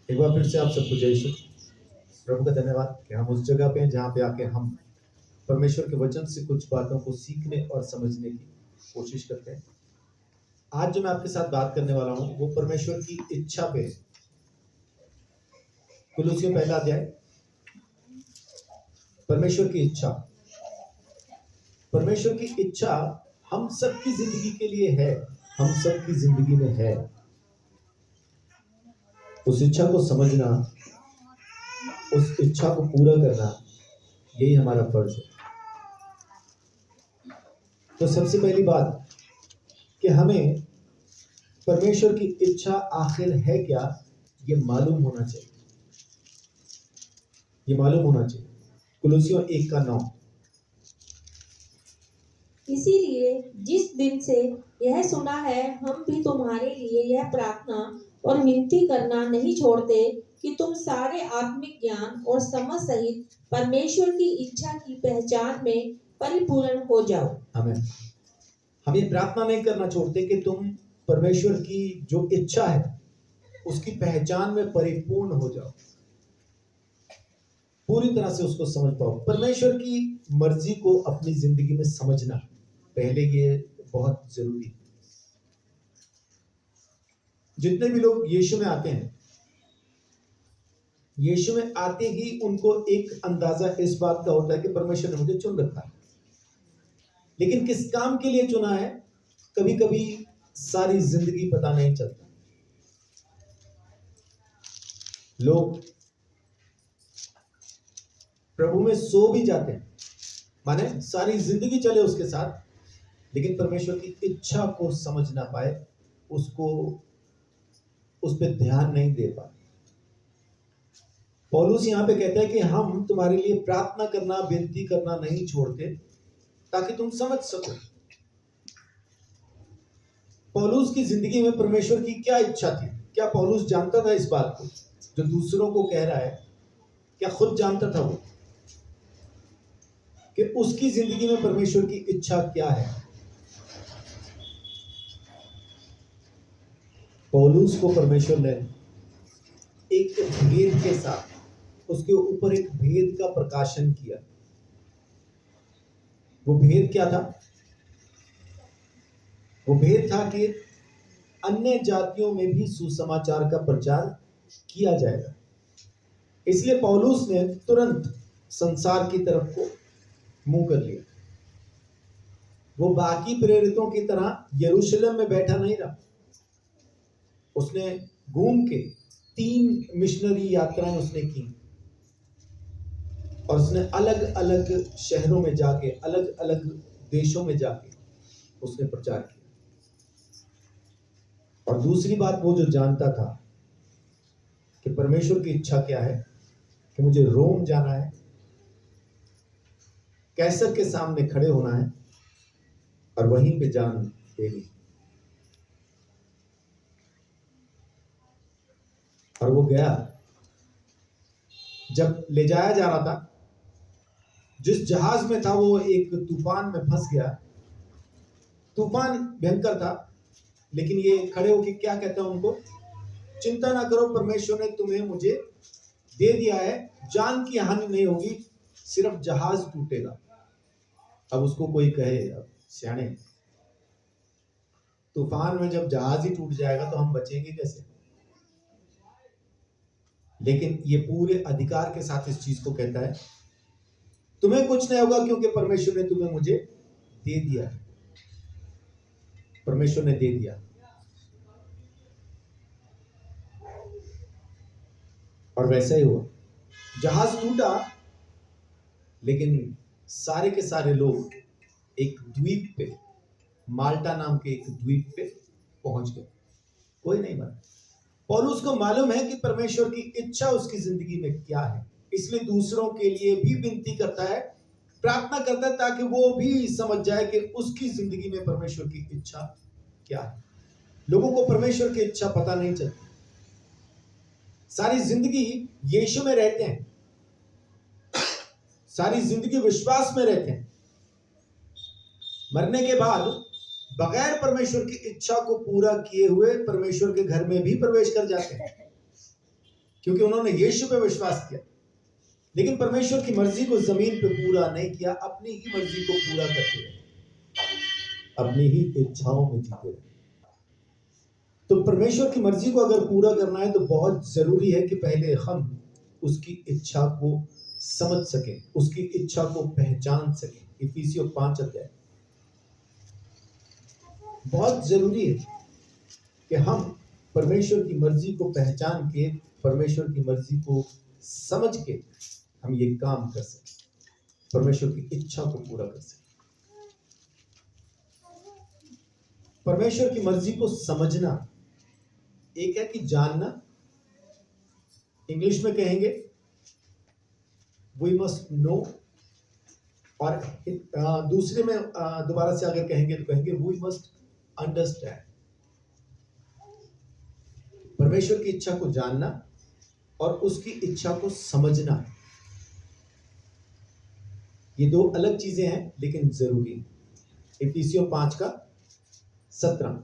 एक बार फिर से आप सबको जय यीशु। प्रभु का धन्यवाद कि हम उस जगह पे हैं जहाँ पे आके हम परमेश्वर के वचन से कुछ बातों को सीखने और समझने की कोशिश करते हैं। आज जो मैं आपके साथ बात करने वाला हूँ वो परमेश्वर की इच्छा पे है। कुलुस्सियों पहला अध्याय। परमेश्वर की इच्छा, परमेश्वर की इच्छा हम सबकी जिंदगी के लिए है, हम सबकी जिंदगी में है। उस इच्छा को समझना, उस इच्छा को पूरा करना, यही हमारा फर्ज है। तो सबसे पहली बात कि हमें परमेश्वर की इच्छा आखिर है क्या, ये मालूम होना चाहिए। ये मालूम होना चाहिए। कुलुस्सियों 1:9। इसीलिए जिस दिन से यह सुना है, हम भी तुम्हारे लिए यह प्रार्थना और विनती करना नहीं छोड़ते कि तुम सारे आत्मिक ज्ञान और समझ सहित परमेश्वर की इच्छा की पहचान में परिपूर्ण हो जाओ। हमें हम ये प्रार्थना नहीं करना छोड़ते कि तुम परमेश्वर की जो इच्छा है उसकी पहचान में परिपूर्ण हो जाओ, पूरी तरह से उसको समझ पाओ। परमेश्वर की मर्जी को अपनी जिंदगी में समझना पहले ये बहुत जरूरी है। जितने भी लोग यीशु में आते हैं, यीशु में आते ही उनको एक अंदाजा इस बात का होता है कि परमेश्वर ने मुझे चुन रखा है, लेकिन किस काम के लिए चुना है कभी कभी सारी जिंदगी पता नहीं चलता। लोग प्रभु में सो भी जाते हैं, माने सारी जिंदगी चले उसके साथ, लेकिन परमेश्वर की इच्छा को समझ ना पाए, उसको उस पर ध्यान नहीं दे पाए। पौलुस यहां पे कहता है कि हम तुम्हारे लिए प्रार्थना करना, विनती करना नहीं छोड़ते ताकि तुम समझ सको। पौलुस की जिंदगी में परमेश्वर की क्या इच्छा थी? क्या पौलुस जानता था इस बात को जो दूसरों को कह रहा है? क्या खुद जानता था वो कि उसकी जिंदगी में परमेश्वर की इच्छा क्या है? पौलुस को परमेश्वर ने एक भेद के साथ, उसके ऊपर एक भेद का प्रकाशन किया। वो भेद क्या था? वो भेद था कि अन्य जातियों में भी सुसमाचार का प्रचार किया जाएगा। इसलिए पौलुस ने तुरंत संसार की तरफ को मुंह कर लिया। वो बाकी प्रेरितों की तरह यरूशलेम में बैठा नहीं रहा। उसने घूम के 3 मिशनरी यात्राएं उसने की और उसने अलग अलग शहरों में जाके, अलग अलग देशों में जाके उसने प्रचार किया। और दूसरी बात, वो जो जानता था कि परमेश्वर की इच्छा क्या है, कि मुझे रोम जाना है, कैसर के सामने खड़े होना है और वहीं पे जान देनी। और वो गया। जब ले जाया जा रहा था, जिस जहाज में था वो एक तूफान में फंस गया। तूफान भयंकर था, लेकिन ये खड़े होके क्या कहता है उनको? चिंता ना करो, परमेश्वर ने तुम्हें मुझे दे दिया है, जान की हानि नहीं होगी, सिर्फ जहाज टूटेगा। अब उसको कोई कहे, अब सियाने, तूफान में जब जहाज ही टूट जाएगा तो हम बचेंगे कैसे? लेकिन ये पूरे अधिकार के साथ इस चीज को कहता है, तुम्हें कुछ नहीं होगा क्योंकि परमेश्वर ने तुम्हें मुझे दे दिया है। परमेश्वर ने दे दिया। और वैसा ही हुआ। जहाज टूटा, लेकिन सारे के सारे लोग एक द्वीप पे, माल्टा नाम के एक द्वीप पे पहुंच गए। कोई नहीं मरा। पौलुस को मालूम है कि परमेश्वर की इच्छा उसकी जिंदगी में क्या है, इसलिए दूसरों के लिए भी विनती करता है, प्रार्थना करता है, ताकि वो भी समझ जाए कि उसकी जिंदगी में परमेश्वर की इच्छा क्या है। लोगों को परमेश्वर की इच्छा पता नहीं चलती। सारी जिंदगी यीशु में रहते हैं, सारी जिंदगी विश्वास में रहते हैं, मरने के बाद बगैर परमेश्वर की इच्छा को पूरा किए हुए परमेश्वर के घर में भी प्रवेश कर जाते हैं। क्योंकि उन्होंने यीशु पे विश्वास किया। लेकिन परमेश्वर की मर्जी को जमीन पे पूरा नहीं किया, अपनी ही मर्जी को पूरा करते रहे, अपनी ही इच्छाओं में जीते रहे। तो परमेश्वर की मर्जी को अगर पूरा करना है तो बहुत जरूरी है कि पहले हम उसकी इच्छा को समझ सकें, उसकी इच्छा को पहचान सकें। इफिसियों 5 अध्याय बहुत जरूरी है कि हम परमेश्वर की मर्जी को पहचान के, परमेश्वर की मर्जी को समझ के हम ये काम कर सकें, परमेश्वर की इच्छा को पूरा कर सकें। परमेश्वर की मर्जी को समझना एक है कि जानना, इंग्लिश में कहेंगे वी मस्ट नो, और दूसरे में दोबारा से अगर कहेंगे तो कहेंगे वी मस्ट अंडरस्टैंड। परमेश्वर की इच्छा को जानना और उसकी इच्छा को समझना, ये दो अलग चीजें हैं लेकिन जरूरी है। इफिसियों 5:17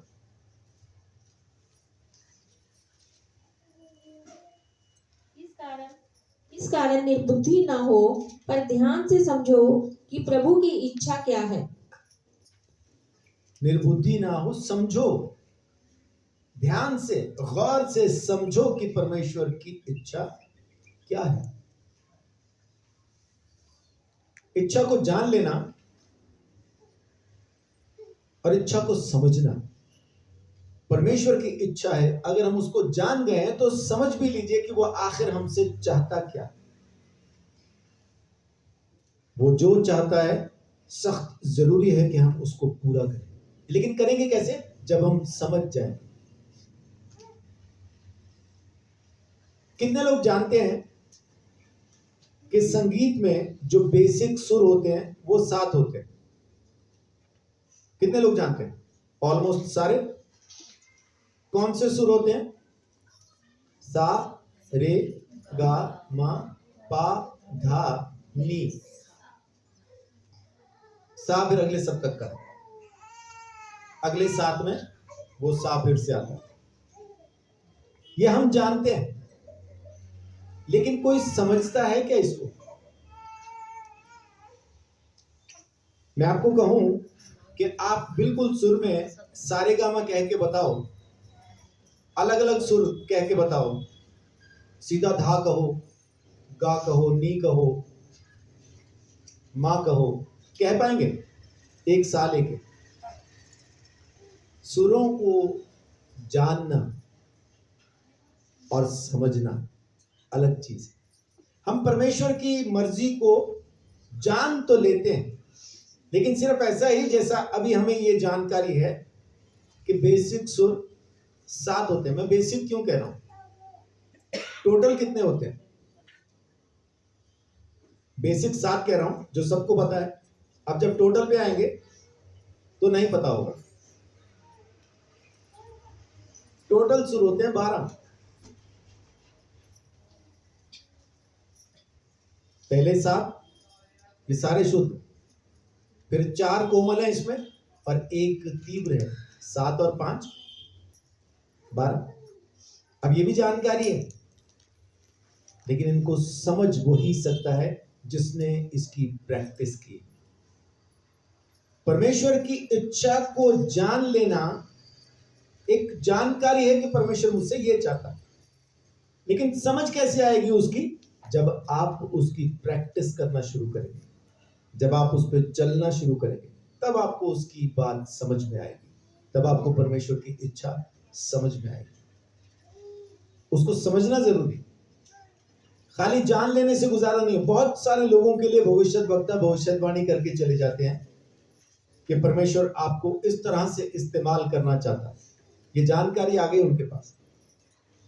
इस कारण निर्बुद्धि ना हो, पर ध्यान से समझो कि प्रभु की इच्छा क्या है। निर्बुद्धि ना हो, समझो, ध्यान से गौर से समझो कि परमेश्वर की इच्छा क्या है। इच्छा को जान लेना और इच्छा को समझना। परमेश्वर की इच्छा है, अगर हम उसको जान गए हैं तो समझ भी लीजिए कि वो आखिर हमसे चाहता क्या है। वो जो चाहता है सख्त जरूरी है कि हम उसको पूरा करें, लेकिन करेंगे कैसे? जब हम समझ जाएं। कितने लोग जानते हैं कि संगीत में जो बेसिक सुर होते हैं वो 7 होते हैं? कितने लोग जानते हैं? ऑलमोस्ट सारे। कौन से सुर होते हैं? सा, रे, गा, मा, पा, धा, नी। सा फिर अगले सप्तक का, अगले 7 में वो सा फिर से आता है। ये हम जानते हैं, लेकिन कोई समझता है क्या इसको? मैं आपको कहूं कि आप बिल्कुल सुर में सारेगामा कह के बताओ, अलग अलग सुर कह के बताओ, सीधा धा कहो, गा कहो, नी कहो, मां कहो, कह पाएंगे? एक साल लेके। सुरों को जानना और समझना अलग चीज है। हम परमेश्वर की मर्जी को जान तो लेते हैं, लेकिन सिर्फ ऐसा ही जैसा अभी हमें ये जानकारी है कि बेसिक सुर 7 होते हैं। मैं बेसिक क्यों कह रहा हूं? टोटल कितने होते हैं? बेसिक 7 कह रहा हूं जो सबको पता है। अब जब टोटल पे आएंगे तो नहीं पता होगा। टोटल सुर होते हैं 12। पहले 7 ये सारे शुद्ध, फिर 4 कोमल है इसमें और एक तीव्र है। 7 और 5 12। अब ये भी जानकारी है, लेकिन इनको समझ वो ही सकता है जिसने इसकी प्रैक्टिस की। परमेश्वर की इच्छा को जान लेना एक जानकारी है कि परमेश्वर मुझसे ये चाहता है, लेकिन समझ कैसे आएगी उसकी? जब आप उसकी प्रैक्टिस करना शुरू करेंगे, जब आप उस पर चलना शुरू करेंगे, तब आपको उसकी बात समझ में आएगी, तब आपको परमेश्वर की इच्छा समझ में आएगी। उसको समझना जरूरी, खाली जान लेने से गुजारा नहीं है। बहुत सारे लोगों के लिए भविष्यद्वक्ता भविष्यवाणी करके चले जाते हैं कि परमेश्वर आपको इस तरह से इस्तेमाल करना चाहता है, ये जानकारी आ गई उनके पास,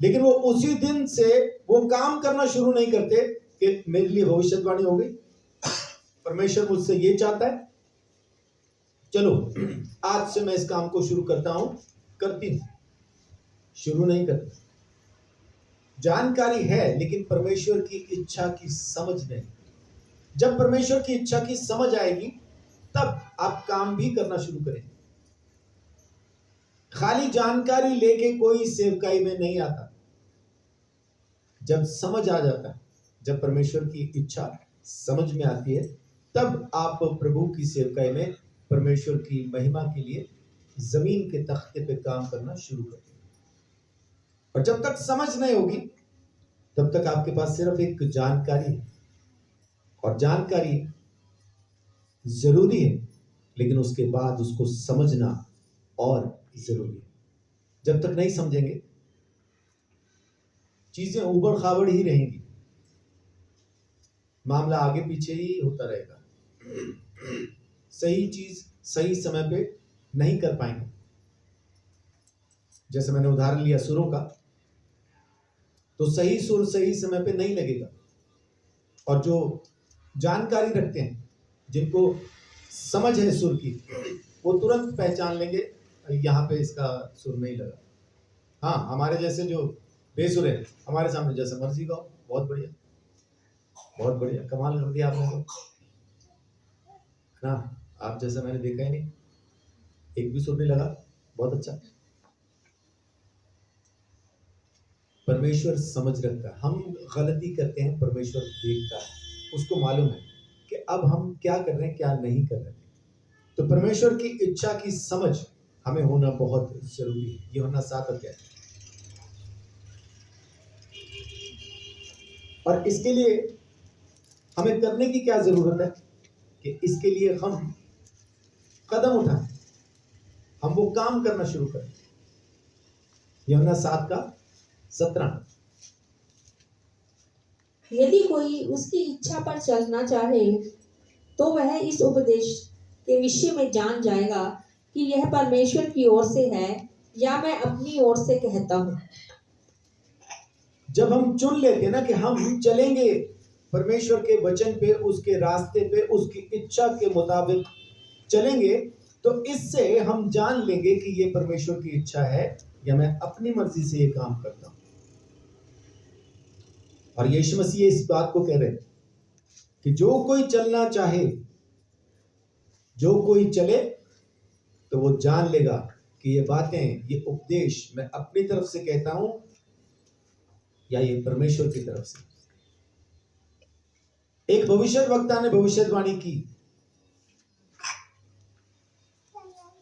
लेकिन वो उसी दिन से वो काम करना शुरू नहीं करते कि मेरे लिए भविष्यवाणी हो गई, परमेश्वर मुझसे ये चाहता है, चलो आज से मैं इस काम को शुरू करता हूं, करती हूं। शुरू नहीं करते। जानकारी है लेकिन परमेश्वर की इच्छा की समझ नहीं। जब परमेश्वर की इच्छा की समझ आएगी तब आप काम भी करना शुरू करेंगे। खाली जानकारी लेके कोई सेवकाई में नहीं आता। जब समझ आ जाता है, जब परमेश्वर की इच्छा समझ में आती है, तब आप प्रभु की सेवकाई में परमेश्वर की महिमा के लिए जमीन के तख्ते पे काम करना शुरू करते हैं। और जब तक समझ नहीं होगी तब तक आपके पास सिर्फ एक जानकारी है, और जानकारी जरूरी है, लेकिन उसके बाद उसको समझना और जरूरी है। जब तक नहीं समझेंगे चीजें उबड़ खाबड़ ही रहेंगी, मामला आगे पीछे ही होता रहेगा, सही चीज सही समय पे नहीं कर पाएंगे। जैसे मैंने उदाहरण लिया सुरों का, तो सही सुर सही समय पे नहीं लगेगा, और जो जानकारी रखते हैं, जिनको समझ है सुर की, वो तुरंत पहचान लेंगे यहाँ पे इसका सुर नहीं लगा। हाँ, हमारे जैसे जो बेसुर है, हमारे सामने जैसे मर्जी गाओ, बहुत बढ़िया, बहुत बढ़िया, कमाल कर दिया आपने तो ना। आप जैसा मैंने देखा ही नहीं, एक भी सुर नहीं लगा, बहुत अच्छा। परमेश्वर समझ रखता है, हम गलती करते हैं, परमेश्वर देखता है, उसको मालूम है कि अब हम क्या कर रहे हैं, क्या नहीं कर रहे। तो परमेश्वर की इच्छा की समझ हमें होना बहुत जरूरी है। यूहन्ना 7 अध्याय। और इसके लिए हमें करने की क्या जरूरत है कि इसके लिए हम कदम उठाएं, हम वो काम करना शुरू करें। यूहन्ना 7 का 17। यदि कोई उसकी इच्छा पर चलना चाहे तो वह इस उपदेश के विषय में जान जाएगा कि यह परमेश्वर की ओर से है या मैं अपनी ओर से कहता हूँ। जब हम चुन लेते हैं ना कि हम चलेंगे परमेश्वर के वचन पे, उसके रास्ते पे, उसकी इच्छा के मुताबिक चलेंगे, तो इससे हम जान लेंगे कि ये परमेश्वर की इच्छा है या मैं अपनी मर्जी से ये काम करता हूं। और यीशु मसीह इस बात को कह रहे हैं कि जो कोई चलना चाहे, जो कोई चले, तो वो जान लेगा कि ये बातें, ये उपदेश मैं अपनी तरफ से कहता हूं या ये परमेश्वर की तरफ से। एक भविष्यद्वक्ता ने भविष्यवाणी की,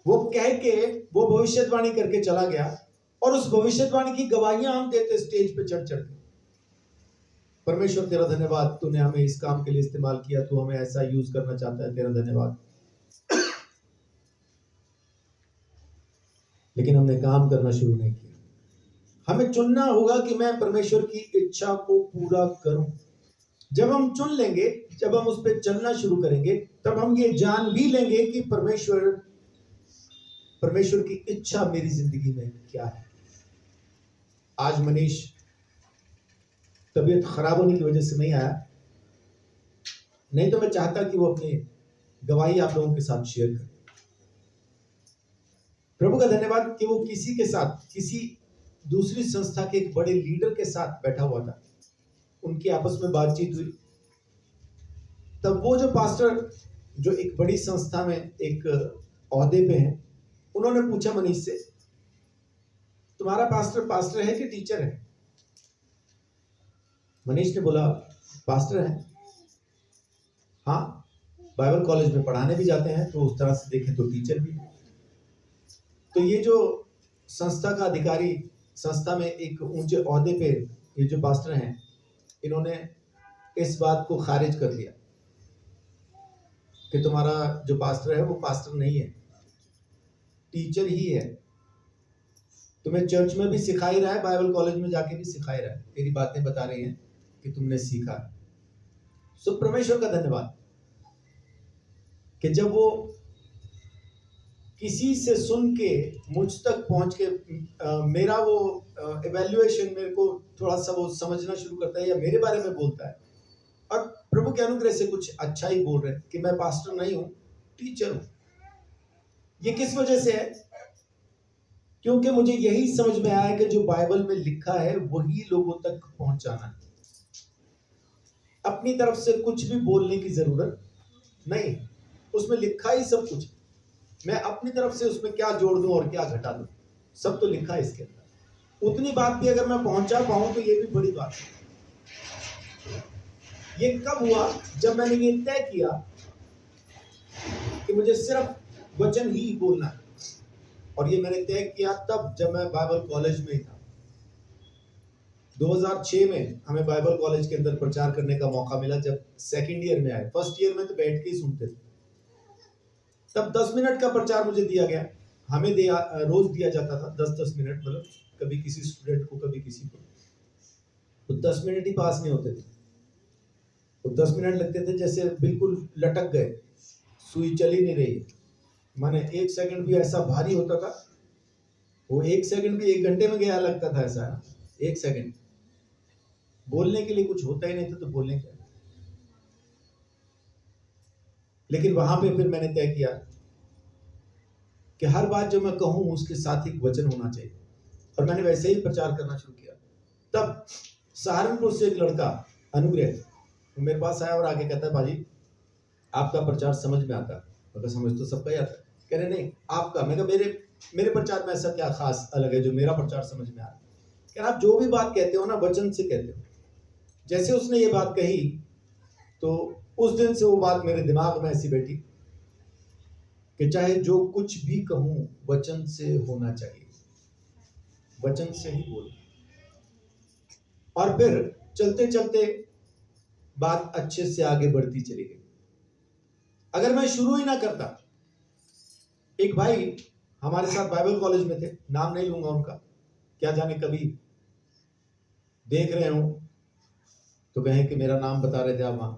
वो कह के वो भविष्यवाणी करके चला गया, और उस भविष्यवाणी की गवाहियां हम देते स्टेज पे चढ़ चढ़ के। परमेश्वर तेरा धन्यवाद, तूने हमें इस काम के लिए इस्तेमाल किया, तू हमें ऐसा यूज करना चाहता है, तेरा धन्यवाद। लेकिन हमने काम करना शुरू नहीं किया। हमें चुनना होगा कि मैं परमेश्वर की इच्छा को पूरा करूं। जब हम चुन लेंगे, जब हम उस पर चलना शुरू करेंगे, तब हम ये जान भी लेंगे कि परमेश्वर की इच्छा मेरी जिंदगी में क्या है। आज मनीष तबीयत खराब होने की वजह से नहीं आया, नहीं तो मैं चाहता कि वो अपनी गवाही आप लोगों के साथ शेयर करे। प्रभु का धन्यवाद कि वो किसी के साथ, किसी दूसरी संस्था के एक बड़े लीडर के साथ बैठा हुआ था, उनकी आपस में बातचीत हुई। तब वो जो पास्टर, जो एक बड़ी संस्था में एक ओहदे पे हैं, उन्होंने पूछा मनीष से, तुम्हारा पास्टर है कि टीचर है? मनीष ने बोला पास्टर है। हाँ, बाइबल कॉलेज में पढ़ाने भी जाते हैं, तो उस तरह से देखें तो टीचर भी है। तो ये जो संस्था का अधिकारी, संस्था में एक ऊंचे ओहदे पे ये जो पास्टर हैं, इन्होंने इस बात को खारिज कर दिया कि तुम्हारा जो पास्टर है वो पास्टर नहीं है, टीचर ही है। तुम्हें चर्च में भी सिखा ही रहा है, बाइबल कॉलेज में जाके भी सिखा ही रहा है, तेरी बातें बता रही हैं कि तुमने सीखा। सो परमेश्वर का धन्यवाद कि जब वो किसी से सुन के मुझ तक पहुंच के मेरा वो इवैल्यूएशन, मेरे को थोड़ा सा वो समझना शुरू करता है या मेरे बारे में बोलता है, और प्रभु के अनुग्रह से कुछ अच्छा ही बोल रहे हैं कि मैं पास्टर नहीं हूं, टीचर हूं। ये किस वजह से है? क्योंकि मुझे यही समझ में आया कि जो बाइबल में लिखा है वही लोगों तक पहुंचाना है। अपनी तरफ से कुछ भी बोलने की जरूरत नहीं, उसमें लिखा ही सब कुछ। मैं अपनी तरफ से उसमें क्या जोड़ दूं और क्या घटा दूं, सब तो लिखा है इसके अंदर। उतनी बात भी अगर मैं पहुंचा पाऊं तो ये भी बड़ी बात है। ये कब हुआ? जब मैंने ये तय किया कि मुझे सिर्फ वचन ही बोलना है। और ये मैंने तय किया तब जब मैं बाइबल कॉलेज में ही था। 2006 में हमें बाइबल कॉलेज के अंदर प्रचार करने का मौका मिला। जब सेकंड ईयर में आए, फर्स्ट ईयर में तो बैठ के ही सुनते थे। तब 10 मिनट का प्रचार मुझे दिया गया। हमें रोज दिया जाता था 10-10 मिनट, मतलब कभी किसी स्टूडेंट को, कभी किसी को। तो 10 मिनट ही पास नहीं होते थे। तो 10 मिनट लगते थे जैसे बिल्कुल लटक गए, सुई चल ही नहीं रही। माने 1 सेकंड भी ऐसा भारी होता था, वो 1 सेकंड भी 1 घंटे में गया लगता था। ऐसा 1 सेकंड बोलने के लिए कुछ होता ही नहीं था, तो बोलने क्या। लेकिन वहां पे फिर मैंने तय किया कि हर बात जो मैं कहूं उसके साथ एक वचन होना चाहिए। और मैंने वैसे ही प्रचार करना शुरू किया। तब सहारनपुर से एक लड़का अनुग्रह तो मेरे पास आया और आगे कहता है, भाजी आपका प्रचार समझ में आता है। मैं कहा, समझ तो सबका ही आता है। कह रहे नहीं आपका। मैं कहा, मेरे प्रचार में ऐसा क्या खास अलग है जो मेरा प्रचार समझ में आ रहा है? कह रहा, आप जो भी बात कहते हो ना वचन से कहते हो। जैसे उसने ये बात कही तो उस दिन से वो बात मेरे दिमाग में ऐसी बैठी कि चाहे जो कुछ भी कहूं वचन से होना चाहिए, वचन से ही बोल। और फिर चलते चलते बात अच्छे से आगे बढ़ती चली गई। अगर मैं शुरू ही ना करता, एक भाई हमारे साथ बाइबल कॉलेज में थे, नाम नहीं लूंगा उनका, क्या जाने कभी देख रहे हो तो कहें कि मेरा नाम बता रहे थे आप वहां।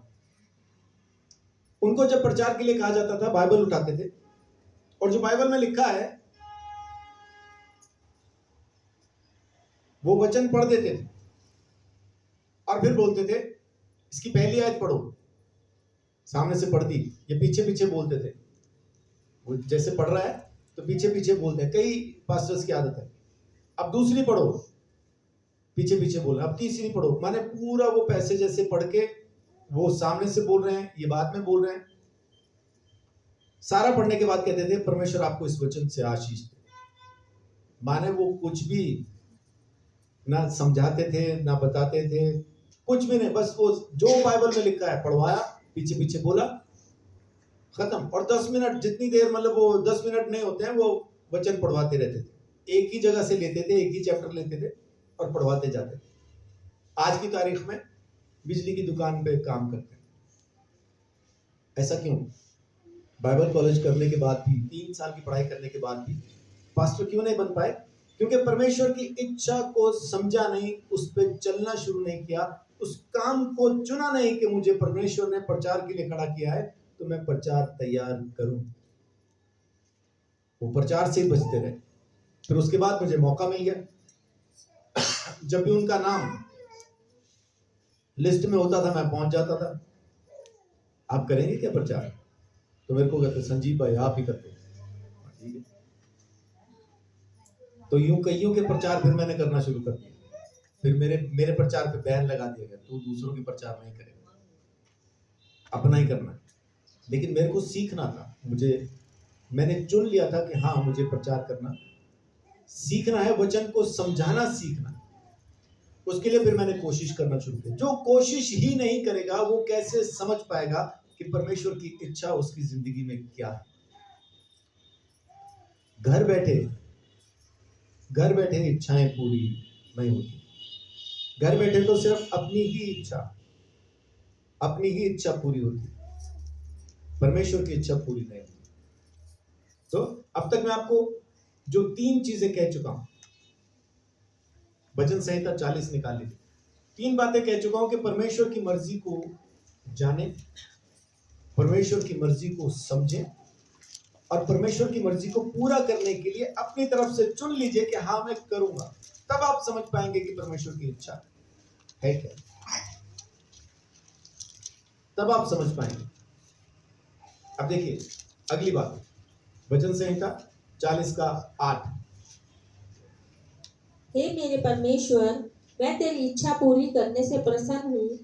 उनको जब प्रचार के लिए कहा जाता था बाइबल उठाते थे और जो बाइबल में लिखा है वो वचन पढ़ देते थे और फिर बोलते थे इसकी पहली आयत पढ़ो। सामने से पढ़ दी, ये पीछे पीछे बोलते थे। वो जैसे पढ़ रहा है तो पीछे पीछे बोलते हैं। कई पास्टर्स की आदत है। अब दूसरी पढ़ो, पीछे पीछे बोल। अब तीसरी पढ़ो, माने पूरा वो पैसे जैसे पढ़ के वो सामने से बोल रहे हैं, ये बाद में बोल रहे हैं। सारा पढ़ने के बाद कहते थे परमेश्वर आपको इस वचन से आशीष दे। माने वो कुछ भी ना समझाते थे ना बताते थे, कुछ भी नहीं, बस वो जो बाइबल में लिखा है पढ़वाया, पीछे पीछे बोला, खत्म। और 10 मिनट जितनी देर, मतलब वो 10 मिनट नहीं होते हैं, वो वचन पढ़वाते रहते थे। एक ही जगह से लेते थे, एक ही चैप्टर लेते थे और पढ़वाते जाते थे। आज की तारीख में बिजली की दुकान पे काम करते हैं। ऐसा क्यों? बाइबल कॉलेज करने के बाद भी, 3 साल की पढ़ाई करने के बाद भी पास्टर क्यों नहीं बन पाए? क्योंकि परमेश्वर की इच्छा को समझा नहीं, उस पर चलना शुरू नहीं किया, उस काम को चुना नहीं कि मुझे परमेश्वर ने प्रचार के लिए खड़ा किया है तो मैं प्रचार तैयार करूं। वो प्रचार से ही बचते रहे। फिर उसके बाद मुझे मौका मिल गया। जब भी उनका नाम लिस्ट में होता था मैं पहुंच जाता था। आप करेंगे क्या प्रचार? तो मेरे को कहते संजीव भाई आप ही करते। ठीक है। तो यूं कईयों के प्रचार फिर मैंने करना शुरू कर दिया। फिर मेरे प्रचार पे बैन लगा दिया गया, तू दूसरों के प्रचार नहीं करेगा, अपना ही करना। लेकिन मेरे को सीखना था, मैंने चुन लिया था कि हाँ मुझे प्रचार करना सीखना है, वचन को समझाना सीखना। उसके लिए फिर मैंने कोशिश करना शुरू की। जो कोशिश ही नहीं करेगा वो कैसे समझ पाएगा कि परमेश्वर की इच्छा उसकी जिंदगी में क्या है? घर बैठे इच्छाएं पूरी नहीं होती। घर बैठे तो सिर्फ अपनी ही इच्छा पूरी होती, परमेश्वर की इच्छा पूरी नहीं होती। तो अब तक मैं आपको जो 3 चीजें कह चुका हूं, वचन संहिता 40 निकाल ली, 3 बातें कह चुका हूं कि परमेश्वर की मर्जी को जाने, परमेश्वर की मर्जी को समझें और परमेश्वर की मर्जी को पूरा करने के लिए अपनी तरफ से चुन लीजिए कि हाँ मैं करूंगा। तब आप समझ पाएंगे कि परमेश्वर की इच्छा है क्या, तब आप समझ पाएंगे। अब देखिए अगली बात, वचन संहिता 40 का 8। हे मेरे परमेश्वर, मैं तेरी इच्छा पूरी करने से प्रसन्न हूँ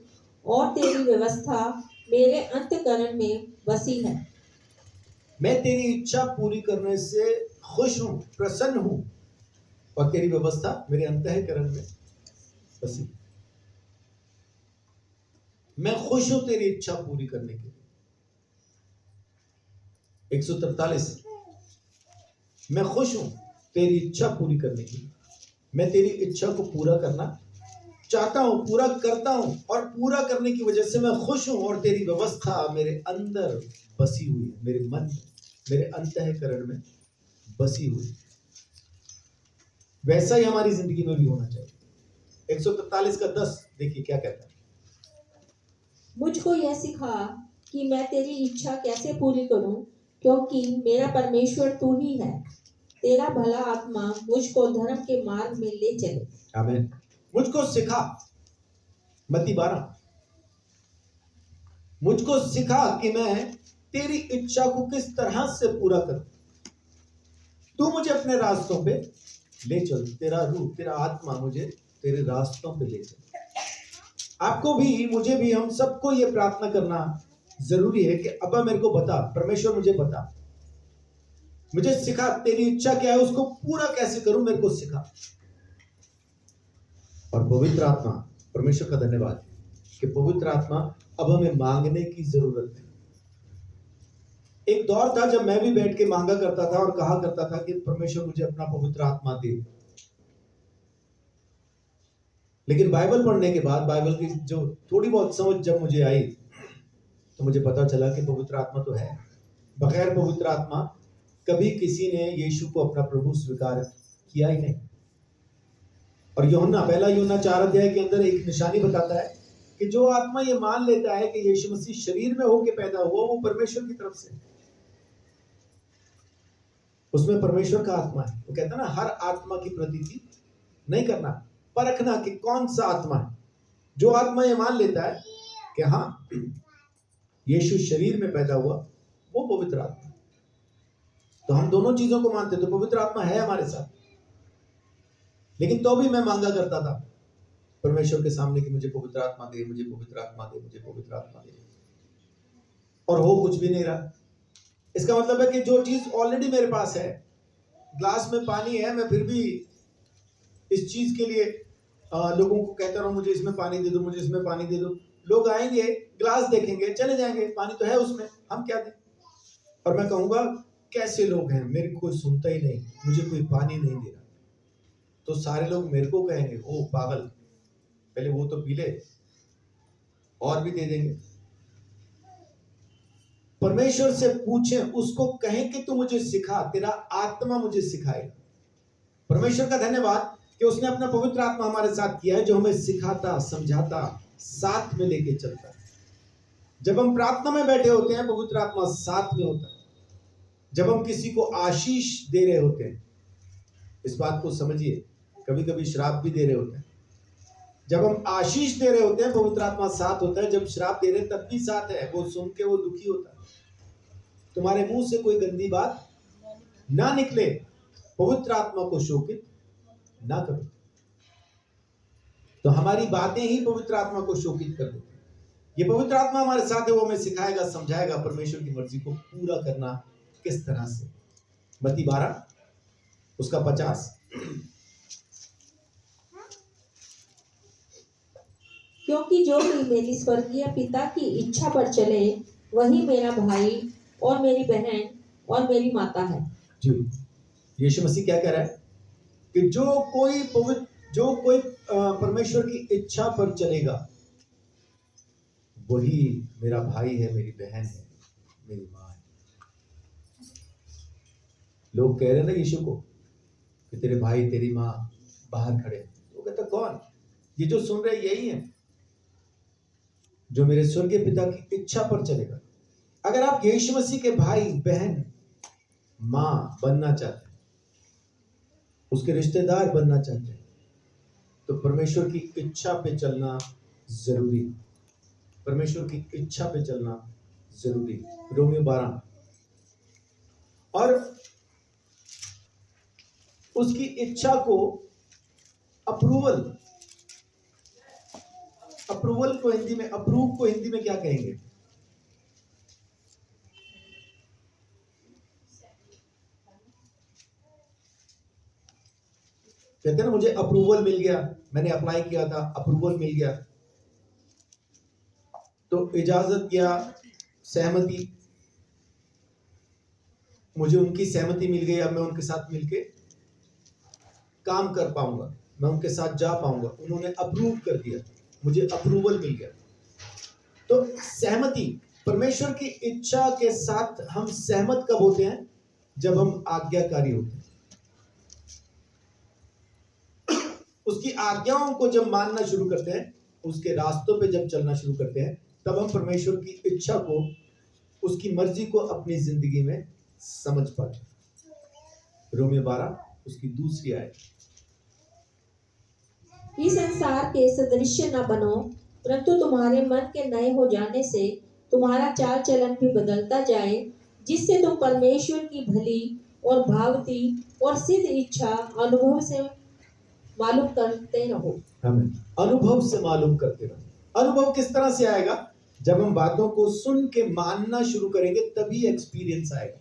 और तेरी व्यवस्था मेरे अंतःकरण में बसी है। मैं तेरी इच्छा पूरी करने से खुश हूं, प्रसन्न हूं और तेरी व्यवस्था मेरे अंतःकरण में बसी। मैं खुश हूं तेरी इच्छा पूरी करने के लिए। 143, मैं खुश हूं तेरी इच्छा पूरी करने के लिए। मैं तेरी इच्छा को पूरा करना चाहता हूं, पूरा करता हूं, और पूरा करने की वजह से मैं खुश हूं। और तेरी व्यवस्था मेरे अंदर बसी हुई है, मेरे मन में, मेरे अंतःकरण में बसी हुई। वैसा ही हमारी जिंदगी में भी होना चाहिए। 143 का 10 देखिए क्या कहता है। मुझको यह सिखा कि मैं तेरी इच्छा कैसे पूरी करूं, क्योंकि मेरा परमेश्वर तू ही है। तेरा भला आत्मा मुझको धर्म के मार्ग में ले चले। आमीन। मुझको सिखा, मत्ती 12, मुझको सिखा कि मैं तेरी इच्छा को किस तरह से पूरा करूं। तू मुझे अपने रास्तों पे ले चल, तेरा रूह, तेरा आत्मा मुझे तेरे रास्तों पे ले चल। आपको भी, मुझे भी, हम सबको ये प्रार्थना करना जरूरी है कि अब्बा मेरे को बता, परमेश्वर मुझे बता, मुझे सिखा, तेरी इच्छा क्या है, उसको पूरा कैसे करूं, मेरे को सिखा। और पवित्र आत्मा, परमेश्वर का धन्यवाद कि पवित्र आत्मा अब हमें मांगने की जरूरत है। एक दौर था जब मैं भी बैठ के मांगा करता था और कहा करता था कि परमेश्वर मुझे अपना पवित्र आत्मा दे। लेकिन बाइबल पढ़ने के बाद, बाइबल की जो थोड़ी बहुत समझ जब मुझे आई, तो मुझे पता चला कि पवित्र आत्मा तो है। बगैर पवित्र आत्मा कभी किसी ने यीशु को अपना प्रभु स्वीकार किया ही नहीं। और यूहन्ना, पहला यूहन्ना 4 अध्याय के अंदर एक निशानी बताता है कि जो आत्मा ये मान लेता है कि यीशु मसीह शरीर में होकर पैदा हुआ, वो परमेश्वर की तरफ से, उसमें परमेश्वर का आत्मा है। वो कहता है ना, हर आत्मा की प्रतीति नहीं करना, परखना कि कौन सा आत्मा है। जो आत्मा ये मान लेता है कि हाँ यीशु शरीर में पैदा हुआ, वो पवित्र आत्मा। तो हम दोनों चीजों को मानते, तो पवित्र आत्मा है हमारे साथ। लेकिन तो भी मैं मांगा करता था परमेश्वर के सामने कि मुझे पवित्र आत्मा दे, मुझे पवित्र आत्मा दे, मुझे पवित्र आत्मा दे, और हो कुछ भी नहीं रहा। इसका मतलब है कि जो चीज ऑलरेडी मेरे पास है, ग्लास में पानी है, मैं फिर भी इस चीज के लिए लोगों को कहता रहूं मुझे इसमें पानी दे दो, मुझे इसमें पानी दे दो। लोग आएंगे, ग्लास देखेंगे, चले जाएंगे, पानी तो है उसमें, हम क्या दें। और मैं कहूंगा कैसे लोग हैं, मेरे को कोई सुनता ही नहीं, मुझे कोई पानी नहीं दे रहा। तो सारे लोग मेरे को कहेंगे ओ पागल, पहले वो तो पी ले, और भी दे देंगे। परमेश्वर से पूछें, उसको कहें कि तू मुझे सिखा, तेरा आत्मा मुझे सिखाएगा। परमेश्वर का धन्यवाद कि उसने अपना पवित्र आत्मा हमारे साथ किया है, जो हमें सिखाता, समझाता, साथ में लेके चलता है। जब हम प्रार्थना में बैठे होते हैं, पवित्र आत्मा साथ में होता है। जब हम किसी को आशीष दे रहे होते हैं, इस बात को समझिए, कभी कभी श्राप भी दे रहे होते हैं। जब हम आशीष दे रहे होते हैं, पवित्र आत्मा साथ होता है। जब श्राप दे रहे हैं, तब भी साथ है। वो सुन के वो दुखी होता है। तुम्हारे मुंह से कोई गंदी बात ना निकले, पवित्र आत्मा को शोकित ना करो। तो हमारी बातें ही पवित्र आत्मा को शोकित कर देती हैं। ये पवित्र आत्मा हमारे साथ है, वो हमें सिखाएगा, समझाएगा परमेश्वर की मर्जी को पूरा करना किस तरह से। मत्ती 12 उसका 50, क्योंकि जो कोई मेरी स्वर्गीय पिता की इच्छा पर चले, वही मेरा भाई और मेरी बहन और मेरी माता है। जी, यीशु मसीह क्या कह रहा है कि जो कोई परमेश्वर की इच्छा पर चलेगा, वही मेरा भाई है, मेरी बहन है, मेरी माँ है। लोग कह रहे ना यीशु को कि तेरे भाई तेरी माँ बाहर खड़े, वो कहता कौन? ये जो सुन रहे यही है जो मेरे स्वर्गीय पिता की इच्छा पर चलेगा। अगर आप यीशु मसीह के भाई बहन माँ बनना चाहते हैं, उसके रिश्तेदार बनना चाहते हैं, तो परमेश्वर की इच्छा पे चलना जरूरी है। परमेश्वर की इच्छा पे चलना जरूरी है। रोमियो 12, और उसकी इच्छा को अप्रूवल को हिंदी में, अप्रूव को हिंदी में क्या कहेंगे? कहते हैं ना मुझे अप्रूवल मिल गया, मैंने अप्लाई किया था, अप्रूवल मिल गया। तो इजाजत या सहमति, मुझे उनकी सहमति मिल गई, अब मैं उनके साथ मिलके काम कर पाऊंगा, मैं उनके साथ जा पाऊंगा, उन्होंने अप्रूव कर दिया, मुझे अप्रूवल मिल गया। तो सहमति, परमेश्वर की इच्छा के साथ हम सहमत कब होते हैं? जब हम आज्ञाकारी होते हैं। उसकी आज्ञाओं को जब मानना शुरू करते हैं, उसके रास्तों पे जब चलना शुरू करते हैं, तब हम परमेश्वर की इच्छा को, उसकी मर्जी को अपनी जिंदगी में समझ पाते हैं। रोमियो 12 उसकी दूसरी आयत। इस संसार के सदृश्य न बनो, परंतु तुम्हारे मन के नए हो जाने से तुम्हारा चाल चलन भी बदलता जाए, जिससे तुम परमेश्वर की भली और भावती और सिद्ध इच्छा अनुभव से मालूम करते रहो। हमें अनुभव से मालूम करते रहो। अनुभव किस तरह से आएगा? जब हम बातों को सुन के मानना शुरू करेंगे, तभी एक्सपीरियंस आएगा।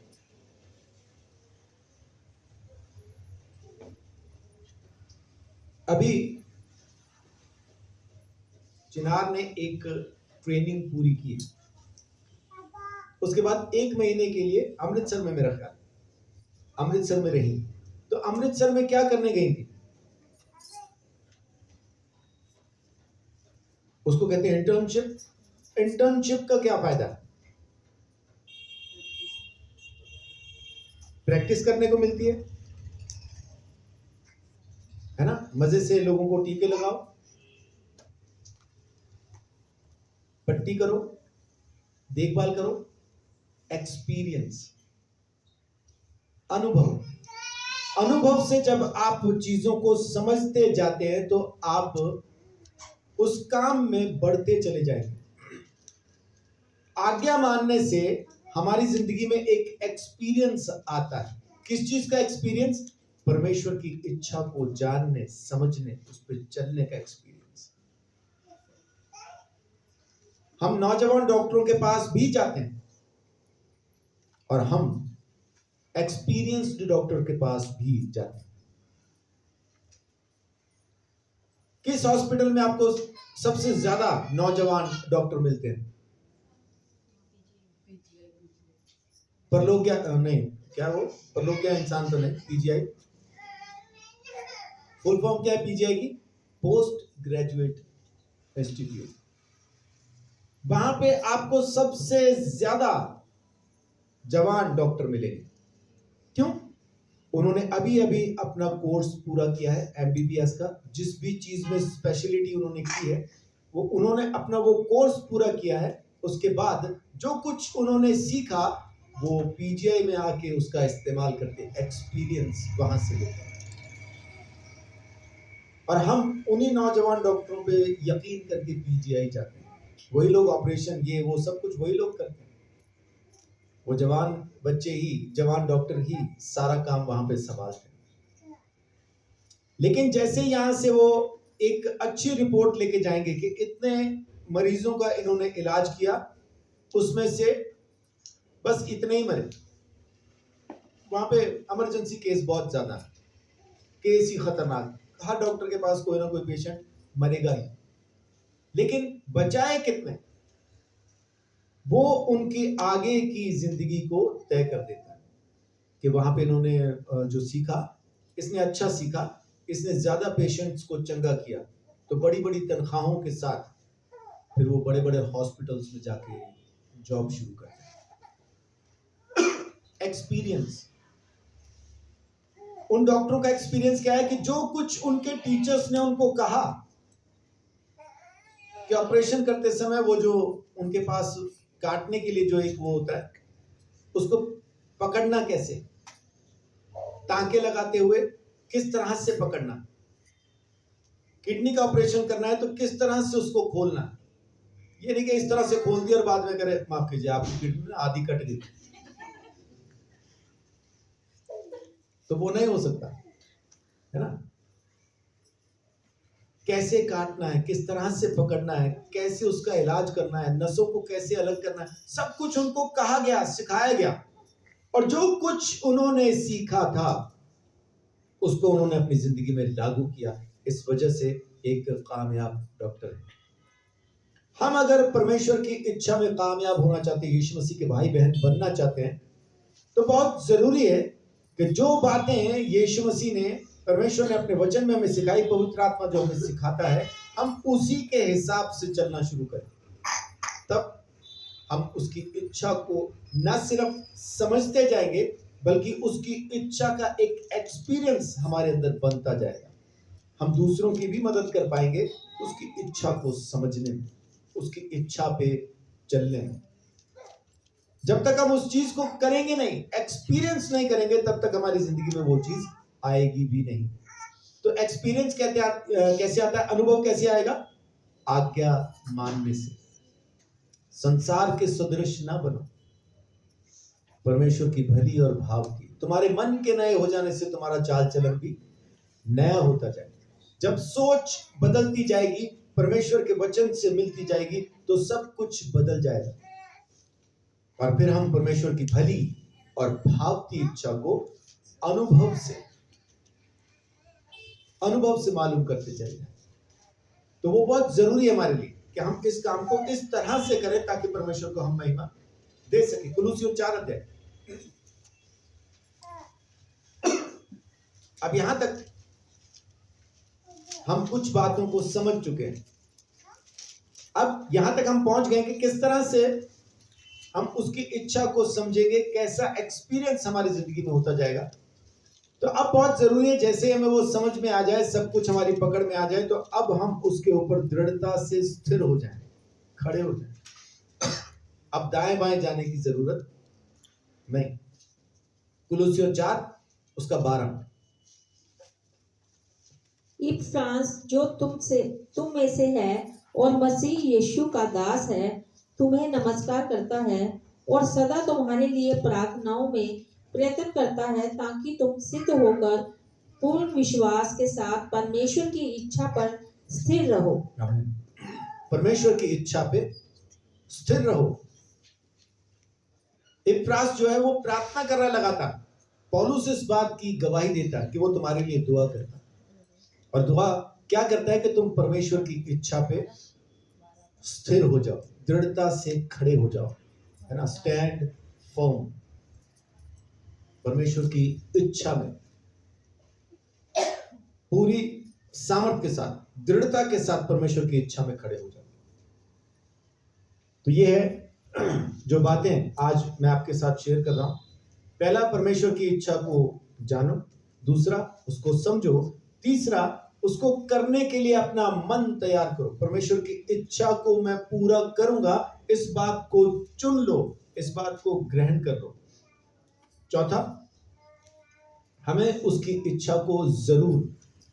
अभी चिनार ने एक ट्रेनिंग पूरी की, उसके बाद 1 महीने के लिए अमृतसर में मेरा ख्याल, अमृतसर में रही। तो अमृतसर में क्या करने गई थी? उसको कहते हैं इंटर्नशिप। इंटर्नशिप का क्या फायदा? प्रैक्टिस करने को मिलती है ना? मजे से लोगों को टीके लगाओ, पट्टी करो, देखभाल करो। एक्सपीरियंस, अनुभव। अनुभव से जब आप चीजों को समझते जाते हैं, तो आप उस काम में बढ़ते चले जाएंगे। आज्ञा मानने से हमारी जिंदगी में एक एक्सपीरियंस आता है। किस चीज का एक्सपीरियंस? परमेश्वर की इच्छा को जानने, समझने, उस पर चलने का एक्सपीरियंस। हम नौजवान डॉक्टरों के पास भी जाते हैं और हम एक्सपीरियंस्ड डॉक्टर के पास भी जाते हैं। किस हॉस्पिटल में आपको सबसे ज्यादा नौजवान डॉक्टर मिलते हैं? परलोक नहीं, क्या वो परलोक क्या इंसान तो नहीं, पीजीआई। फुल फॉर्म क्या है पीजीआई की? Post graduate institute. वहां पे आपको सबसे ज्यादा जवान डॉक्टर मिलेंगे। क्यों? उन्होंने अभी अभी अपना कोर्स पूरा किया है एमबीबीएस का। जिस भी चीज में स्पेशलिटी उन्होंने की है, वो उन्होंने अपना वो कोर्स पूरा किया है। उसके बाद जो कुछ उन्होंने सीखा, वो पीजीआई में आके उसका इस्तेमाल करते, एक्सपीरियंस वहां से लेते हैं। और हम उन्हीं नौजवान डॉक्टरों पे यकीन करके पीजीआई जाते हैं। वही लोग ऑपरेशन, ये वो सब कुछ वही लोग करते हैं। वो जवान बच्चे ही, जवान डॉक्टर ही सारा काम वहां पे संभालते हैं। लेकिन जैसे यहां से वो एक अच्छी रिपोर्ट लेके जाएंगे कि इतने मरीजों का इन्होंने इलाज किया, उसमें से बस इतने ही मरे। वहां पे इमरजेंसी केस बहुत ज्यादा है, केस ही खतरनाक। हर डॉक्टर के पास कोई ना कोई पेशेंट मरेगा ही, लेकिन बचाए कितने, वो उनकी आगे की जिंदगी को तय कर देता है। कि वहां पे इन्होंने जो सीखा, इसने अच्छा सीखा, इसने ज्यादा पेशेंट्स को चंगा किया, तो बड़ी बड़ी तनख्वाहों के साथ फिर वो बड़े बड़े हॉस्पिटल्स में जाके जॉब शुरू करते हैं। एक्सपीरियंस, उन डॉक्टरों का एक्सपीरियंस क्या है कि जो कुछ उनके टीचर्स ने उनको कहा कि ऑपरेशन करते समय वो जो उनके पास काटने के लिए जो एक वो होता है, उसको पकड़ना कैसे, टांके लगाते हुए किस तरह से पकड़ना, किडनी का ऑपरेशन करना है तो किस तरह से उसको खोलना। ये नहीं कि इस तरह से खोल दिया और बाद में करे माफ कीजिए आपकी किडनी आधी कट गई, तो वो नहीं हो सकता है ना। कैसे काटना है, किस तरह से पकड़ना है, कैसे उसका इलाज करना है, नसों को कैसे अलग करना है, सब कुछ उनको कहा गया, सिखाया गया। और जो कुछ उन्होंने सीखा था, उसको उन्होंने अपनी जिंदगी में लागू किया। इस वजह से एक कामयाब डॉक्टर है। हम अगर परमेश्वर की इच्छा में कामयाब होना चाहते हैं, यीशु मसीह के भाई बहन बनना चाहते हैं, तो बहुत जरूरी है कि जो बातें यीशु मसीह ने, परमेश्वर ने अपने वचन में हमें सिखाई, पवित्र आत्मा जो हमें सिखाता है, हम उसी के हिसाब से चलना शुरू करें। तब हम उसकी इच्छा को न सिर्फ समझते जाएंगे, बल्कि उसकी इच्छा का एक एक्सपीरियंस हमारे अंदर बनता जाएगा। हम दूसरों की भी मदद कर पाएंगे उसकी इच्छा को समझने में, उसकी इच्छा पे चलने में। जब तक हम उस चीज को करेंगे नहीं, एक्सपीरियंस नहीं करेंगे, तब तक हमारी जिंदगी में वो चीज आएगी भी नहीं। तो एक्सपीरियंस कैसे आता है, अनुभव कैसे आएगा? आज्ञा मानने से। संसार के सदृश ना बनो, परमेश्वर की भली और भाव की। तुम्हारे मन के नए हो जाने से तुम्हारा चाल चलन भी नया होता जाएगा। जब सोच बदलती जाएगी, परमेश्वर के वचन से मिलती जाएगी, तो सब कुछ बदल जाएगा और फिर हम परमेश्वर की भली और भावती इच्छा को अनुभव से मालूम करते जाएंगे। तो वो बहुत जरूरी है हमारे लिए कि हम इस काम को इस तरह से करें ताकि परमेश्वर को हम महिमा दे सके। कुलुसियों 4 अध्याय। अब यहां तक हम कुछ बातों को समझ चुके हैं। अब यहां तक हम पहुंच गए कि किस तरह से हम उसकी इच्छा को समझेंगे, कैसा एक्सपीरियंस हमारी जिंदगी में होता जाएगा। तो अब बहुत जरूरी है, जैसे हमें वो समझ में आ जाए, सब कुछ हमारी पकड़ में आ जाए, तो अब हम उसके ऊपर दृढ़ता से स्थिर हो जाएं, खड़े हो जाएं। अब दाएं बाएं जाने की जरूरत नहीं। कुलुसियों 4 उसका 12। इपफ्रांस जो तुम में से है और मसीह यीशु का दास है, तुम्हें नमस्कार करता है और सदा तुम्हारे लिए प्रार्थनाओं में प्रयत्न करता है, ताकि तुम सिद्ध होकर पूर्ण विश्वास के साथ परमेश्वर की इच्छा पर स्थिर रहो। परमेश्वर की इच्छा पे स्थिर रहो। इपफ्रास जो है वो प्रार्थना कर रहा लगातार। पौलुस इस बात की गवाही देता है कि वो तुम्हारे लिए दुआ करता है, और दुआ क्या करता है कि तुम परमेश्वर की इच्छा पे स्थिर हो जाओ, दृढ़ता से खड़े हो जाओ, है ना, स्टैंड फर्म। परमेश्वर की इच्छा में पूरी सामर्थ्य के साथ, दृढ़ता के साथ परमेश्वर की इच्छा में खड़े हो जाओ। तो ये है जो बातें आज मैं आपके साथ शेयर कर रहा हूं। पहला, परमेश्वर की इच्छा को जानो। दूसरा, उसको समझो। तीसरा, उसको करने के लिए अपना मन तैयार करो। परमेश्वर की इच्छा को मैं पूरा करूंगा, इस बात को चुन लो, इस बात को ग्रहण कर लो। चौथा, हमें उसकी इच्छा को जरूर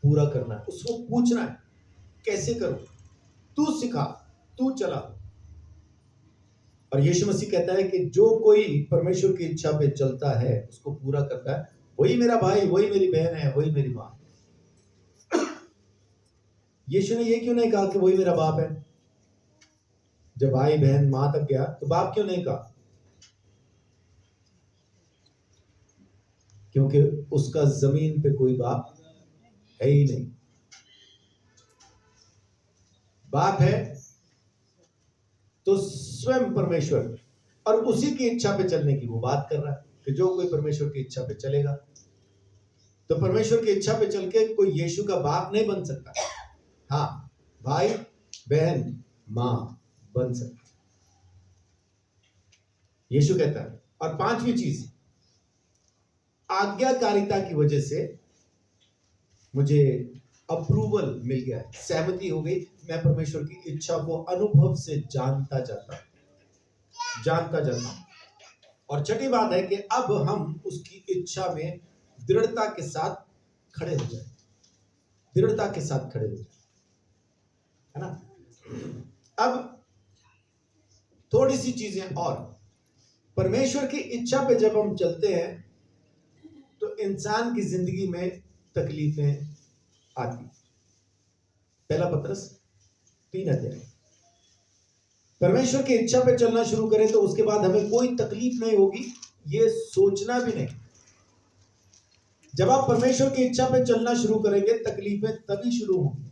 पूरा करना है। उसको पूछना है कैसे करूं, तू सिखा, तू चला। और यीशु मसीह कहता है कि जो कोई परमेश्वर की इच्छा पे चलता है, उसको पूरा करता है, वही मेरा भाई, वही मेरी बहन है, वही मेरी मां। यीशु ने ये क्यों नहीं कहा कि वही मेरा बाप है? जब भाई बहन मां तक गया तो बाप क्यों नहीं कहा? क्योंकि उसका जमीन पे कोई बाप है ही नहीं। बाप है तो स्वयं परमेश्वर, और उसी की इच्छा पे चलने की वो बात कर रहा है कि जो कोई परमेश्वर की इच्छा पे चलेगा। तो परमेश्वर की इच्छा पे चल के कोई यीशु का बाप नहीं बन सकता। हाँ, भाई बहन मां बन सकता। यीशु कहता है। और पांचवी चीज, आज्ञाकारिता की वजह से मुझे अप्रूवल मिल गया है, सहमति हो गई। मैं परमेश्वर की इच्छा को अनुभव से जानता जाता हूं। और छठी बात है कि अब हम उसकी इच्छा में दृढ़ता के साथ खड़े हो जाए, दृढ़ता के साथ खड़े हो जाए, है ना। अब थोड़ी सी चीजें और, परमेश्वर की इच्छा पे जब हम चलते हैं तो इंसान की जिंदगी में तकलीफें आती। पहला पत्रस 3 अध्याय। परमेश्वर की इच्छा पे चलना शुरू करें तो उसके बाद हमें कोई तकलीफ नहीं होगी, ये सोचना भी नहीं। जब आप परमेश्वर की इच्छा पे चलना शुरू करेंगे, तकलीफें तभी शुरू होंगी।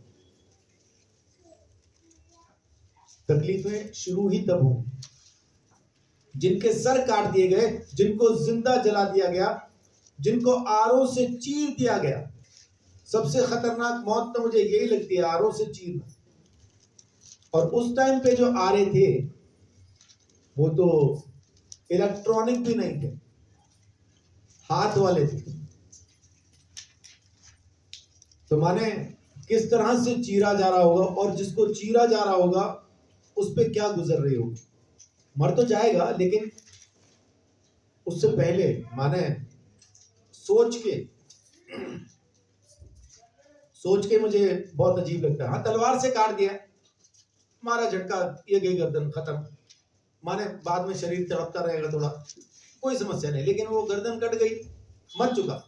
तकलीफें शुरू ही तब होंगी जिनके सर काट दिए गए, जिनको जिंदा जला दिया गया, जिनको आरों से चीर दिया गया। सबसे खतरनाक मौत तो मुझे यही लगती है, आरों से चीरना। और उस टाइम पे जो आरे थे वो तो इलेक्ट्रॉनिक भी नहीं थे, हाथ वाले थे। तो माने किस तरह से चीरा जा रहा होगा, और जिसको चीरा जा रहा होगा उस पे क्या गुजर रही होगी। मर तो जाएगा, लेकिन उससे पहले माने सोच के मुझे बहुत अजीब लगता है। हाँ, तलवार से काट दिया, मारा झटका, ये गई गर्दन, खत्म। माने बाद में शरीर तड़पता रहेगा थोड़ा, कोई समस्या नहीं, लेकिन वो गर्दन कट गई, मर चुका।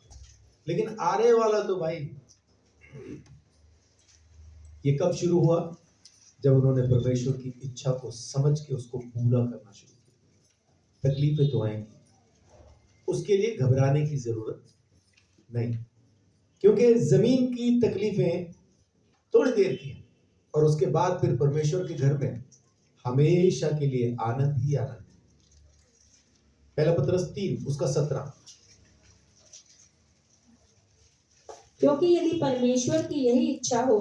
लेकिन आरे वाला तो भाई, ये कब शुरू हुआ? जब उन्होंने परमेश्वर की इच्छा को समझ के उसको पूरा करना शुरू किया। तकलीफें तो आएंगी, उसके लिए घबराने की जरूरत नहीं, क्योंकि जमीन की तकलीफें थोड़ी देर की हैं, और उसके बाद फिर परमेश्वर के घर में हमेशा के लिए आनंद ही आनंद। पहला पत्रस 3 उसका 17। क्योंकि यदि परमेश्वर की यही इच्छा हो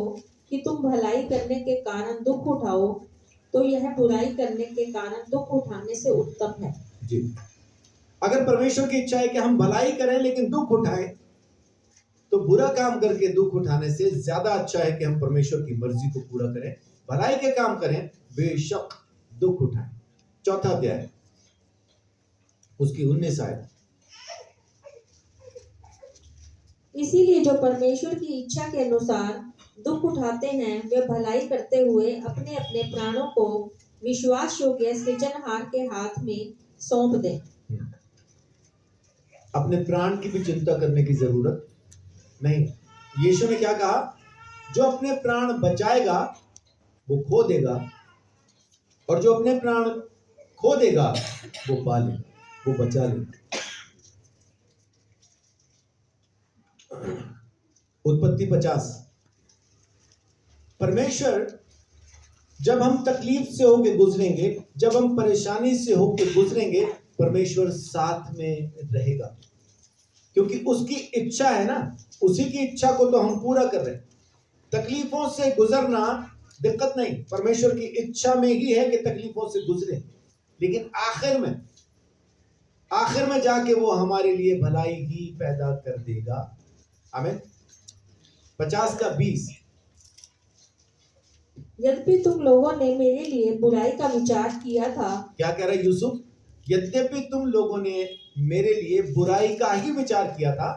कि तुम भलाई करने के कारण दुख उठाओ, तो यह बुराई करने के कारण दुख उठाने से उत्तम है। जी, अगर परमेश्वर की इच्छा है कि हम भलाई करें लेकिन दुख उठाएं, तो बुरा काम करके दुख उठाने से ज्यादा अच्छा है कि हम परमेश्वर की मर्जी को पूरा करें, भलाई के काम करें, बेशक दुख उठाएं। चौथा अध्याय उसकी 19 आयत। इसीलिए जो परमेश्वर की इच्छा के अनुसार दुख उठाते हैं, वे भलाई करते हुए अपने अपने प्राणों को विश्वास योग्य सृजनहार के हाथ में सौंप दें। अपने प्राण की भी चिंता करने की जरूरत नहीं। यीशु ने क्या कहा? जो अपने प्राण बचाएगा वो खो देगा, और जो अपने प्राण खो देगा वो पा लेगा, वो बचा लेगा। उत्पत्ति 50। परमेश्वर जब हम तकलीफ से होके गुजरेंगे, जब हम परेशानी से होके गुजरेंगे, परमेश्वर साथ में रहेगा, क्योंकि उसकी इच्छा है ना, उसी की इच्छा को तो हम पूरा कर रहे हैं। तकलीफों से गुजरना दिक्कत नहीं, परमेश्वर की इच्छा में ही है कि तकलीफों से गुजरे, लेकिन आखिर में जाके वो हमारे लिए भलाई ही पैदा कर देगा। आमीन। 50 का 20। यद्यपि तुम लोगों ने मेरे लिए बुराई का विचार किया था। क्या कह रहा है यूसुफ? यद्यपि तुम लोगों ने मेरे लिए बुराई का ही विचार किया था,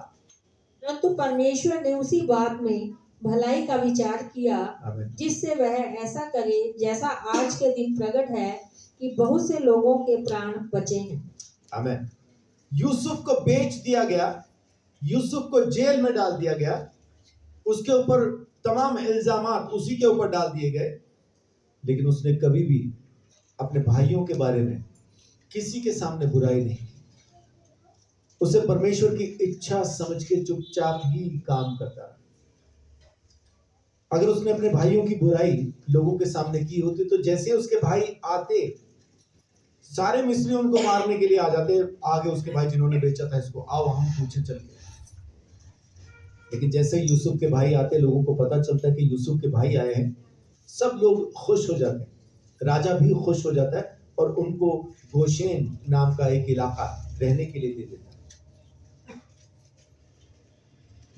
परंतु परमेश्वर ने उसी बात में भलाई का विचार किया, जिससे वह ऐसा करे जैसा आज के दिन प्रकट है कि बहुत से लोगों के प्राण बचे हैं। आमीन। यूसुफ को बेच दिया गया, यूसुफ को जेल में डाल दिया गया, उसके ऊपर तमाम इल्जामात उसी के ऊपर डाल दिए गए, लेकिन उसने कभी भी अपने भाइयों के बारे में किसी के सामने बुराई नहीं की। उसे परमेश्वर की इच्छा समझ के चुपचाप ही काम करता रहा। अगर उसने अपने भाइयों की बुराई लोगों के सामने की होती, तो जैसे उसके भाई आते, सारे मिस्री उनको मारने के लिए आ जाते, आगे उसके भाई जिन्होंने बेचा था इसको, आओ हम पूछे चलिए। लेकिन जैसे यूसुफ के भाई आते, लोगों को पता चलता है कि यूसुफ के भाई आए हैं, सब लोग खुश हो जाते हैं, राजा भी खुश हो जाता है, और उनको गोशेन नाम का एक इलाका रहने के लिए दे देता है।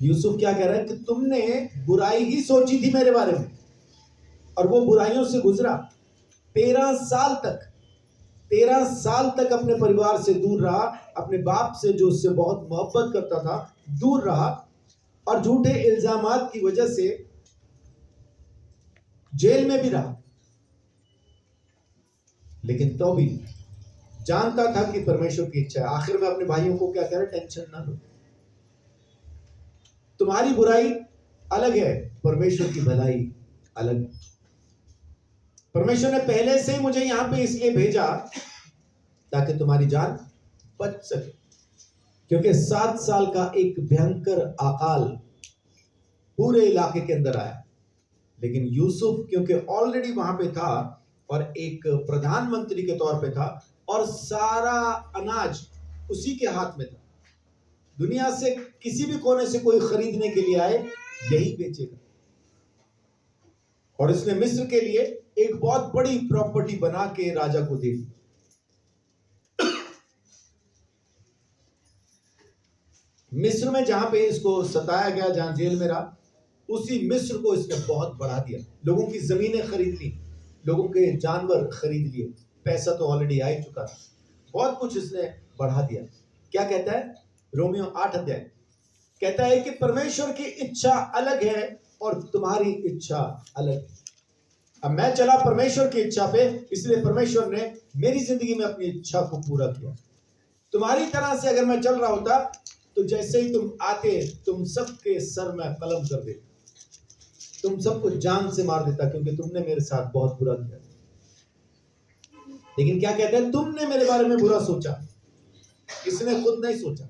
यूसुफ क्या कह रहा है कि तुमने बुराई ही सोची थी मेरे बारे में, और वो बुराइयों से गुजरा। 13 साल तक अपने परिवार से दूर रहा, अपने बाप से जो उससे बहुत मोहब्बत करता था दूर रहा, और झूठे इल्जामात की वजह से जेल में भी रहा। लेकिन तो भी जानता था कि परमेश्वर की इच्छा है। आखिर में अपने भाइयों को क्या कह रहा है? टेंशन ना लो, तुम्हारी बुराई अलग है, परमेश्वर की भलाई अलग है। परमेश्वर ने पहले से ही मुझे यहां पे इसलिए भेजा ताकि तुम्हारी जान बच सके, क्योंकि 7 साल का एक भयंकर अकाल पूरे इलाके के अंदर आया। लेकिन यूसुफ क्योंकि ऑलरेडी वहां पे था और एक प्रधानमंत्री के तौर पे था और सारा अनाज उसी के हाथ में था। दुनिया से किसी भी कोने से कोई खरीदने के लिए आए, यही बेचेगा। और इसने मिस्र के लिए एक बहुत बड़ी प्रॉपर्टी बना के राजा को दे दी। मिस्र में जहां पे इसको सताया गया, जहां जेल में रहा, उसी मिस्र को इसने बहुत बढ़ा दिया। लोगों की जमीनें खरीद ली, लोगों के जानवर खरीद लिए, पैसा तो ऑलरेडी आ ही चुका था, बहुत कुछ इसने बढ़ा दिया। क्या कहता है रोमियो 8 अध्याय, कहता है कि परमेश्वर की इच्छा अलग है और तुम्हारी इच्छा अलग है। अब मैं चला परमेश्वर की इच्छा पे, इसलिए परमेश्वर ने मेरी जिंदगी में अपनी इच्छा को पूरा किया। तुम्हारी तरह से अगर मैं चल रहा होता तो जैसे ही तुम आते, तुम सबके सर में कलम कर देता, तुम सबको जान से मार देता, क्योंकि तुमने मेरे साथ बहुत बुरा किया। लेकिन क्या कहते हैं, तुमने मेरे बारे में बुरा सोचा, इसने खुद नहीं सोचा।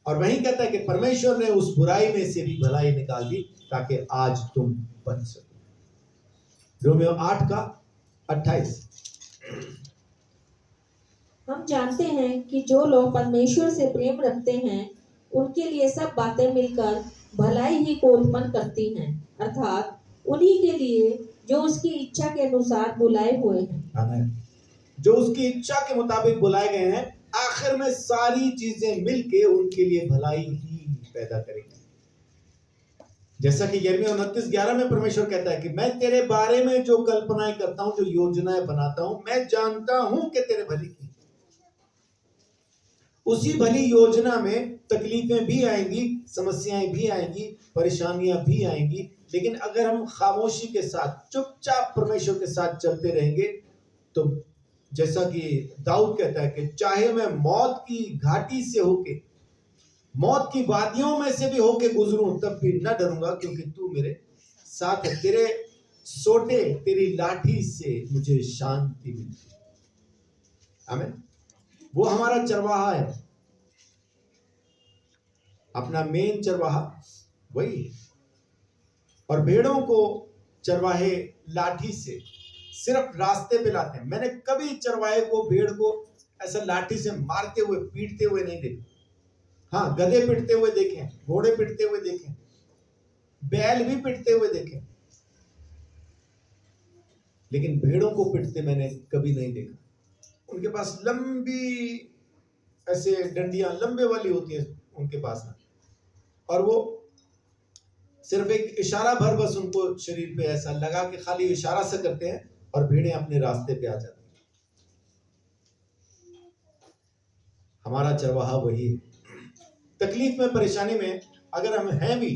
और वहीं कहता है कि परमेश्वर ने उस बुराई में से भी भलाई निकाल दी ताकि आज तुम बच सको। रोमियो 8 का 28। हम जानते हैं कि जो लोग परमेश्वर से प्रेम रखते हैं उनके लिए सब बातें मिलकर भलाई ही को उत्पन्न करती हैं, अर्थात उन्हीं के लिए जो उसकी इच्छा के अनुसार बुलाए हुए हैं। आमीन। जो उसकी इच्छा के मुताबिक बुलाए गए हैं, आखिर में सारी चीजें मिलके उनके लिए भलाई ही पैदा करेंगे। जैसा कि यिर्मयाह 29:11 में परमेश्वर कहता है कि मैं तेरे बारे में जो कल्पनाएं करता हूं, जो योजनाएं बनाता हूं, मैं जानता हूं कि तेरे भले की। उसी भली योजना में तकलीफें भी आएंगी, समस्याएं भी आएंगी, परेशानियां भी आएंगी, लेकिन अगर हम खामोशी के साथ चुपचाप परमेश्वर के साथ चलते रहेंगे तो जैसा कि दाऊद कहता है कि चाहे मैं मौत की घाटी से होके, मौत की वादियों में से भी होके गुजरूं, तब भी न डरूंगा, क्योंकि तू मेरे साथ है। तेरे सोटे, तेरी लाठी से मुझे शांति मिलती। आमीन। वो हमारा चरवाहा है, अपना मेन चरवाहा वही है। और भेड़ों को चरवाहे लाठी से सिर्फ रास्ते पे लाते हैं। मैंने कभी चरवाहे को, भेड़ को ऐसा लाठी से मारते हुए, पीटते हुए नहीं देखा। हाँ, गधे पीटते हुए देखे, घोड़े पीटते हुए देखे, बैल भी पीटते हुए देखे, लेकिन भेड़ों को पीटते मैंने कभी नहीं देखा। उनके पास लंबी ऐसे डंडियां लंबे वाली होती है उनके पास में, और वो सिर्फ एक इशारा भर बस उनको शरीर पे ऐसा लगा कि खाली इशारा से करते हैं और भेड़ें अपने रास्ते पे आ जाती हैं। हमारा चरवाहा वही है। तकलीफ में, परेशानी में अगर हम हैं भी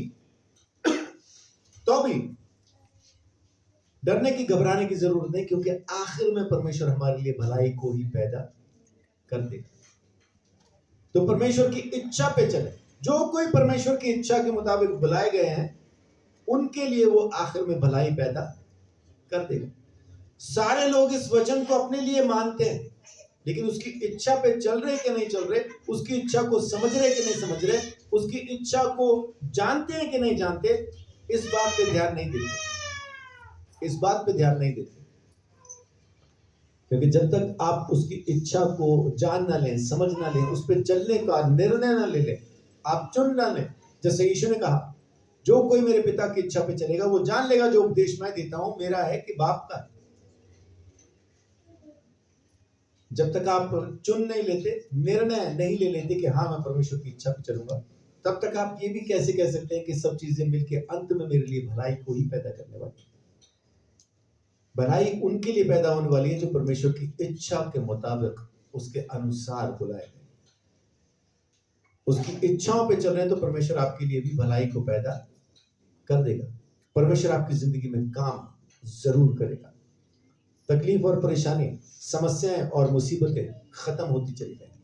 तो भी डरने की, घबराने की जरूरत नहीं, क्योंकि आखिर में परमेश्वर हमारे लिए भलाई को ही पैदा कर देगा। तो परमेश्वर की इच्छा पे चले। जो कोई परमेश्वर की इच्छा के मुताबिक बुलाए गए हैं उनके लिए वो आखिर में भलाई पैदा कर देगा। सारे लोग इस वचन को अपने लिए मानते हैं, लेकिन उसकी इच्छा पे चल रहे कि नहीं चल रहे, उसकी इच्छा को समझ रहे कि नहीं समझ रहे, उसकी इच्छा को जानते हैं कि नहीं जानते, इस बात पे ध्यान नहीं देते, इस बात पे ध्यान नहीं देते। क्योंकि जब तक आप उसकी इच्छा को जान ना लें, समझ ना लें, उस पर चलने का निर्णय ना ले लें, आप चुन ना लें, जैसे यीशु ने कहा, जो कोई मेरे पिता की इच्छा पे चलेगा वो जान लेगा जो उपदेश मैं देता हूं मेरा है कि बाप का है। जब तक आप चुन नहीं लेते, निर्णय नहीं ले लेते कि हाँ मैं परमेश्वर की इच्छा पे चलूंगा, तब तक आप ये भी कैसे कह सकते हैं कि सब चीजें मिलके अंत में मेरे लिए भलाई को ही पैदा करने वाली है। भलाई उनके लिए पैदा होने वाली है जो परमेश्वर की इच्छा के मुताबिक, उसके अनुसार बुलाए गए। उसकी इच्छाओं पे चल रहे हैं तो परमेश्वर आपके लिए भी भलाई को पैदा कर देगा। परमेश्वर आपकी जिंदगी में काम जरूर करेगा। तकलीफ और परेशानी, समस्याएं और मुसीबतें खत्म होती चली जाएंगी।